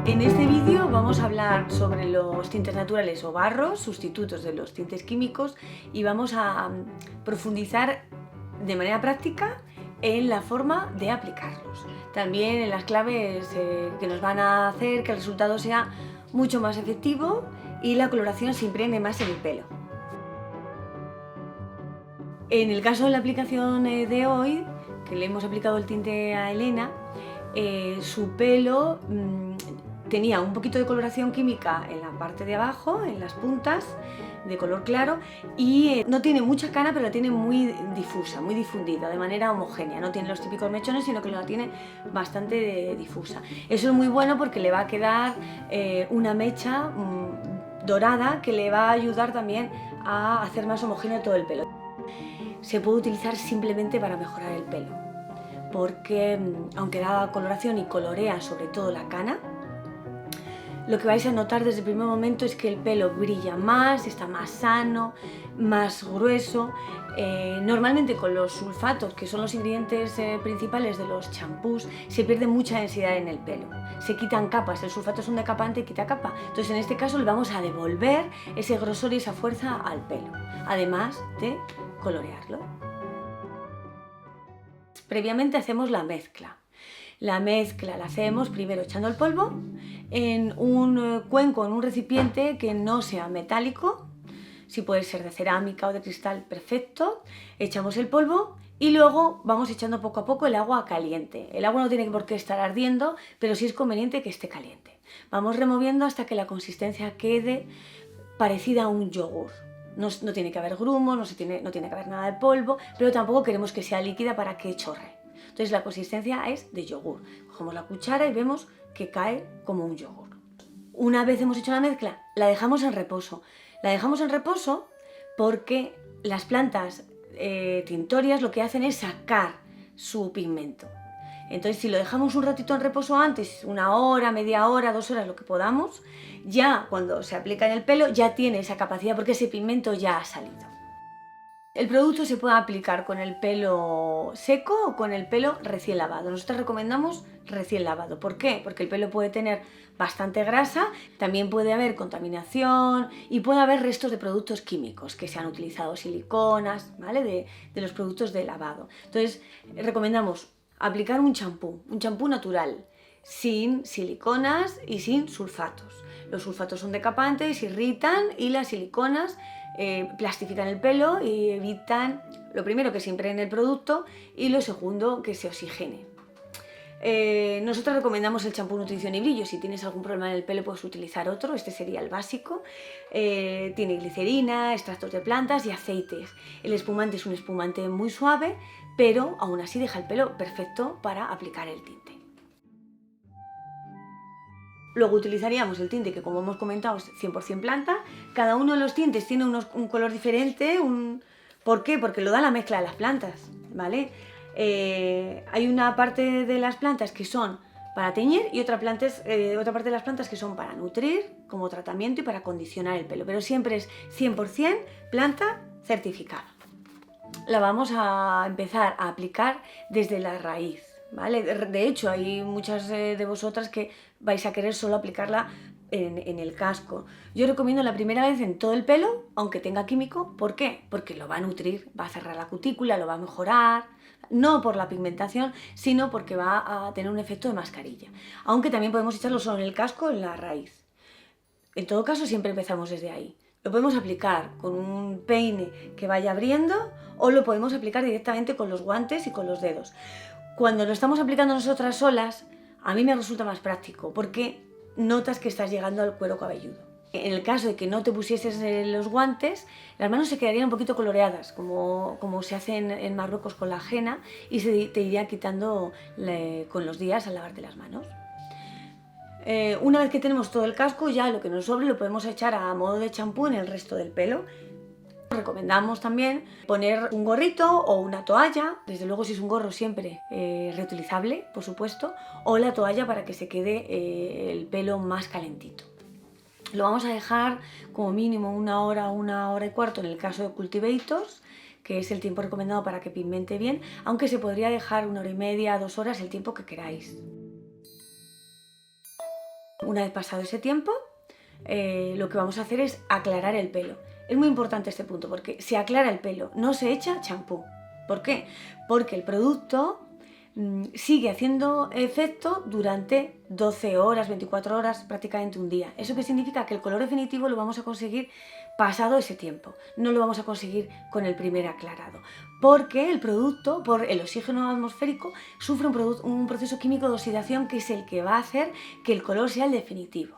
En este vídeo vamos a hablar sobre los tintes naturales o barros, sustitutos de los tintes químicos, y vamos a profundizar de manera práctica en la forma de aplicarlos. También en las claves que nos van a hacer que el resultado sea mucho más efectivo y la coloración se impregne más en el pelo. En el caso de la aplicación de hoy, que le hemos aplicado el tinte a Elena, su pelo tenía un poquito de coloración química en la parte de abajo, en las puntas, de color claro, y no tiene mucha cana, pero la tiene muy difusa, muy difundida, de manera homogénea. No tiene los típicos mechones, sino que la tiene bastante difusa. Eso es muy bueno porque le va a quedar una mecha dorada que le va a ayudar también a hacer más homogéneo todo el pelo. Se puede utilizar simplemente para mejorar el pelo, porque aunque da coloración y colorea sobre todo la cana, lo que vais a notar desde el primer momento es que el pelo brilla más, está más sano, más grueso. Normalmente con los sulfatos, que son los ingredientes principales de los champús, se pierde mucha densidad en el pelo. Se quitan capas, el sulfato es un decapante y quita capa. Entonces en este caso le vamos a devolver ese grosor y esa fuerza al pelo, además de colorearlo. Previamente hacemos la mezcla. La mezcla la hacemos primero echando el polvo en un cuenco, en un recipiente que no sea metálico, si puede ser de cerámica o de cristal, perfecto. Echamos el polvo y luego vamos echando poco a poco el agua caliente. El agua no tiene por qué estar ardiendo, pero sí es conveniente que esté caliente. Vamos removiendo hasta que la consistencia quede parecida a un yogur. No tiene que haber grumos, no tiene que haber nada de polvo, pero tampoco queremos que sea líquida para que chorre. Entonces la consistencia es de yogur. Cogemos la cuchara y vemos que cae como un yogur. Una vez hemos hecho la mezcla, la dejamos en reposo. La dejamos en reposo porque las plantas tintorias lo que hacen es sacar su pigmento. Entonces, si lo dejamos un ratito en reposo antes, 1 hora, media hora, 2 horas, lo que podamos, ya cuando se aplica en el pelo ya tiene esa capacidad porque ese pigmento ya ha salido. El producto se puede aplicar con el pelo seco o con el pelo recién lavado. Nosotros recomendamos recién lavado. ¿Por qué? Porque el pelo puede tener bastante grasa, también puede haber contaminación y puede haber restos de productos químicos que se han utilizado, siliconas, ¿vale? De los productos de lavado. Entonces, recomendamos aplicar un champú natural, sin siliconas y sin sulfatos. Los sulfatos son decapantes, irritan, y las siliconas plastifican el pelo y evitan, lo primero, que se impregne el producto, y lo segundo, que se oxigene. Nosotros recomendamos el champú Nutrición y Brillo. Si tienes algún problema en el pelo puedes utilizar otro, este sería el básico. Tiene glicerina, extractos de plantas y aceites. El espumante es un espumante muy suave, pero aún así deja el pelo perfecto para aplicar el tinte. Luego utilizaríamos el tinte que, como hemos comentado, es 100% planta. Cada uno de los tintes tiene un color diferente. ¿Por qué? Porque lo da la mezcla de las plantas, ¿vale? Hay una parte de las plantas que son para teñir y otra parte de las plantas que son para nutrir, como tratamiento y para acondicionar el pelo. Pero siempre es 100% planta certificada. La vamos a empezar a aplicar desde la raíz, ¿vale? De hecho, hay muchas de vosotras que vais a querer solo aplicarla en el casco. Yo recomiendo la primera vez en todo el pelo, aunque tenga químico. ¿Por qué? Porque lo va a nutrir, va a cerrar la cutícula, lo va a mejorar, no por la pigmentación, sino porque va a tener un efecto de mascarilla. Aunque también podemos echarlo solo en el casco, en la raíz. En todo caso, siempre empezamos desde ahí. Lo podemos aplicar con un peine que vaya abriendo o lo podemos aplicar directamente con los guantes y con los dedos. Cuando lo estamos aplicando nosotras solas, a mí me resulta más práctico porque notas que estás llegando al cuero cabelludo. En el caso de que no te pusieses los guantes, las manos se quedarían un poquito coloreadas, como se hace en Marruecos con la henna, y te iría quitando con los días al lavarte las manos. Una vez que tenemos todo el casco, ya lo que nos sobre lo podemos echar a modo de champú en el resto del pelo. Recomendamos también poner un gorrito o una toalla, desde luego si es un gorro siempre reutilizable, por supuesto, o la toalla para que se quede el pelo más calentito. Lo vamos a dejar como mínimo 1 hora, 1 hora y cuarto en el caso de cultivators, que es el tiempo recomendado para que pigmente bien, aunque se podría dejar 1 hora y media, 2 horas, el tiempo que queráis. una vez pasado ese tiempo, lo que vamos a hacer es aclarar el pelo. Es muy importante este punto porque se aclara el pelo, no se echa champú. ¿Por qué? Porque el producto sigue haciendo efecto durante 12 horas, 24 horas, prácticamente un día. ¿Eso qué significa? Que el color definitivo lo vamos a conseguir pasado ese tiempo. No lo vamos a conseguir con el primer aclarado. Porque el producto, por el oxígeno atmosférico, sufre un proceso químico de oxidación que es el que va a hacer que el color sea el definitivo.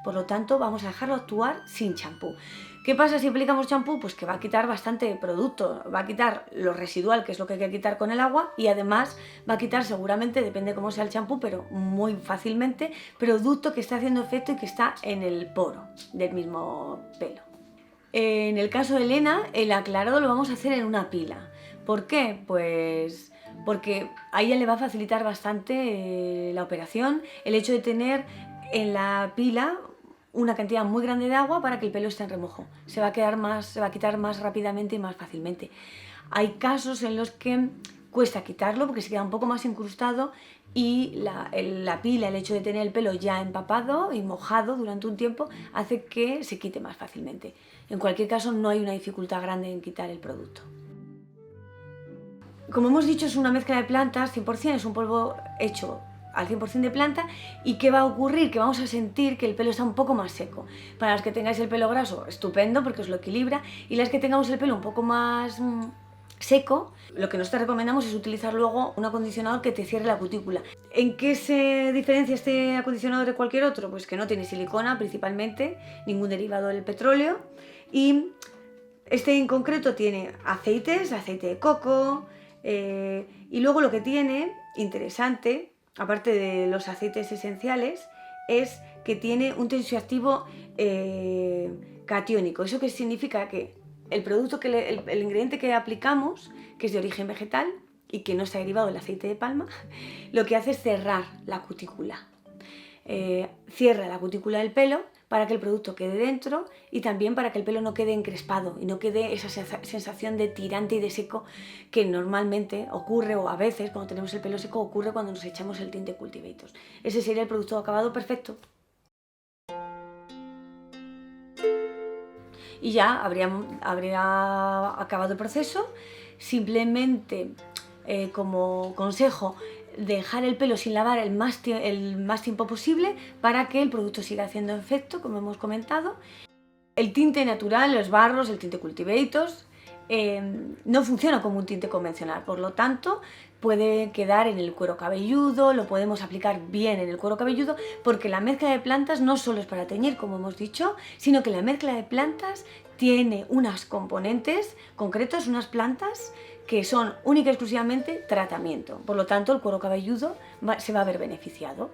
Por lo tanto, vamos a dejarlo actuar sin champú. ¿Qué pasa si aplicamos champú? Pues que va a quitar bastante producto, va a quitar lo residual, que es lo que hay que quitar con el agua, y además va a quitar seguramente, depende cómo sea el champú, pero muy fácilmente, producto que está haciendo efecto y que está en el poro del mismo pelo. En el caso de Elena, el aclarado lo vamos a hacer en una pila. ¿Por qué? Pues porque a ella le va a facilitar bastante la operación el hecho de tener en la pila una cantidad muy grande de agua para que el pelo esté en remojo. Se va a quitar más rápidamente y más fácilmente. Hay casos en los que cuesta quitarlo porque se queda un poco más incrustado y la pila, el hecho de tener el pelo ya empapado y mojado durante un tiempo, hace que se quite más fácilmente. En cualquier caso, no hay una dificultad grande en quitar el producto. Como hemos dicho, es una mezcla de plantas, 100%, es un polvo hecho al 100% de planta. ¿Y qué va a ocurrir? Que vamos a sentir que el pelo está un poco más seco. Para las que tengáis el pelo graso, estupendo, porque os lo equilibra, y las que tengamos el pelo un poco más seco, lo que nosotros recomendamos es utilizar luego un acondicionador que te cierre la cutícula. ¿En qué se diferencia este acondicionador de cualquier otro? Pues que no tiene silicona principalmente, ningún derivado del petróleo, y este en concreto tiene aceites, aceite de coco, y luego lo que tiene, interesante, aparte de los aceites esenciales, es que tiene un tensioactivo catiónico. ¿Eso qué significa? Que el producto, el ingrediente que aplicamos, que es de origen vegetal y que no está derivado del aceite de palma, lo que hace es cerrar la cutícula. Cierra la cutícula del pelo para que el producto quede dentro y también para que el pelo no quede encrespado y no quede esa sensación de tirante y de seco que normalmente ocurre, o a veces cuando tenemos el pelo seco ocurre cuando nos echamos el tinte Cultivators. Ese sería el producto acabado perfecto. Y ya habría acabado el proceso. Simplemente, como consejo, dejar el pelo sin lavar el más tiempo posible para que el producto siga haciendo efecto, como hemos comentado. El tinte natural, los barros, el tinte Cultivators, no funciona como un tinte convencional, por lo tanto puede quedar en el cuero cabelludo, lo podemos aplicar bien en el cuero cabelludo, porque la mezcla de plantas no solo es para teñir, como hemos dicho, sino que la mezcla de plantas tiene unas componentes concretos, unas plantas que son única y exclusivamente tratamiento. Por lo tanto, el cuero cabelludo se va a ver beneficiado.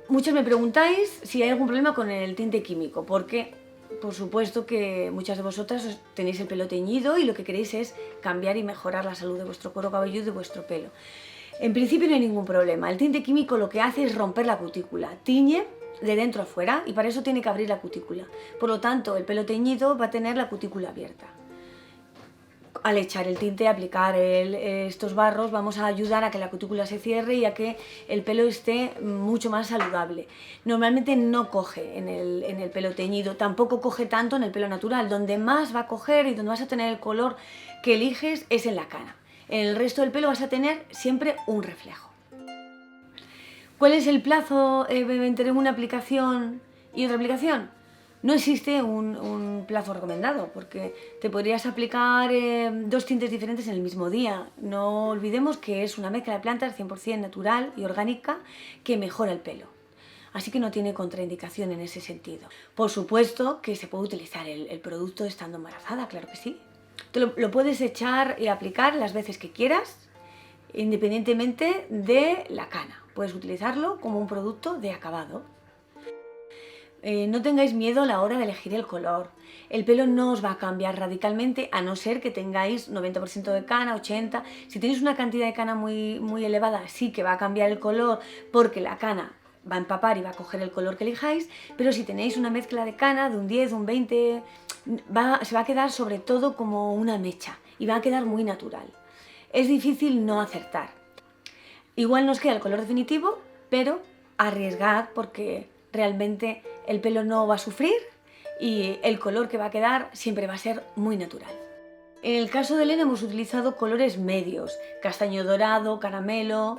Muchos me preguntáis si hay algún problema con el tinte químico, porque por supuesto que muchas de vosotras tenéis el pelo teñido y lo que queréis es cambiar y mejorar la salud de vuestro cuero cabelludo y de vuestro pelo. En principio no hay ningún problema. El tinte químico lo que hace es romper la cutícula, tiñe de dentro a fuera y para eso tiene que abrir la cutícula. Por lo tanto, el pelo teñido va a tener la cutícula abierta. Al echar el tinte, aplicar estos barros, vamos a ayudar a que la cutícula se cierre y a que el pelo esté mucho más saludable. Normalmente no coge en el pelo teñido, tampoco coge tanto en el pelo natural. Donde más va a coger y donde vas a tener el color que eliges es en la cana. En el resto del pelo vas a tener siempre un reflejo. ¿Cuál es el plazo entre una aplicación y otra aplicación? No existe un plazo recomendado, porque te podrías aplicar 2 tintes diferentes en el mismo día. No olvidemos que es una mezcla de plantas 100% natural y orgánica que mejora el pelo. Así que no tiene contraindicación en ese sentido. Por supuesto que se puede utilizar el producto estando embarazada, claro que sí. Lo puedes echar y aplicar las veces que quieras, independientemente de la cana. Puedes utilizarlo como un producto de acabado. No tengáis miedo a la hora de elegir el color. El pelo no os va a cambiar radicalmente a no ser que tengáis 90% de cana, 80%. Si tenéis una cantidad de cana muy elevada, sí que va a cambiar el color porque la cana va a empapar y va a coger el color que elijáis, pero si tenéis una mezcla de cana de un 10, un 20, se va a quedar sobre todo como una mecha y va a quedar muy natural. Es difícil no acertar. Igual nos queda el color definitivo, pero arriesgad porque realmente el pelo no va a sufrir y el color que va a quedar siempre va a ser muy natural. En el caso de Elena hemos utilizado colores medios, castaño dorado, caramelo,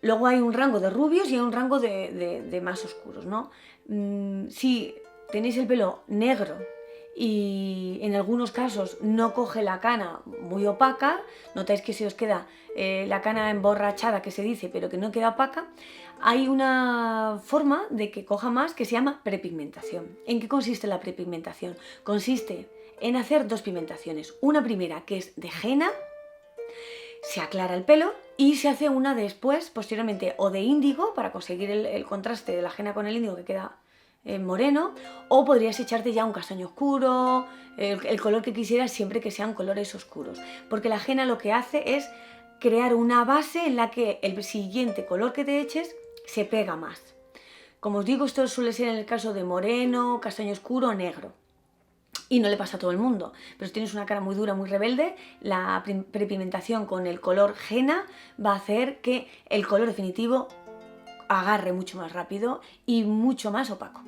luego hay un rango de rubios y hay un rango de más oscuros, ¿no? Si tenéis el pelo negro y en algunos casos no coge la cana muy opaca, notáis que se os queda la cana emborrachada, que se dice, pero que no queda opaca, hay una forma de que coja más que se llama prepigmentación. ¿En qué consiste la prepigmentación? Consiste en hacer dos pigmentaciones. Una primera, que es de henna, se aclara el pelo, y se hace una después, posteriormente, o de índigo, para conseguir el contraste de la henna con el índigo que queda moreno, o podrías echarte ya un castaño oscuro, el color que quisieras, siempre que sean colores oscuros, porque la henna lo que hace es crear una base en la que el siguiente color que te eches se pega más. Como os digo, esto suele ser en el caso de moreno, castaño oscuro o negro. Y no le pasa a todo el mundo, pero si tienes una cara muy dura, muy rebelde, la prepigmentación con el color henna va a hacer que el color definitivo agarre mucho más rápido y mucho más opaco.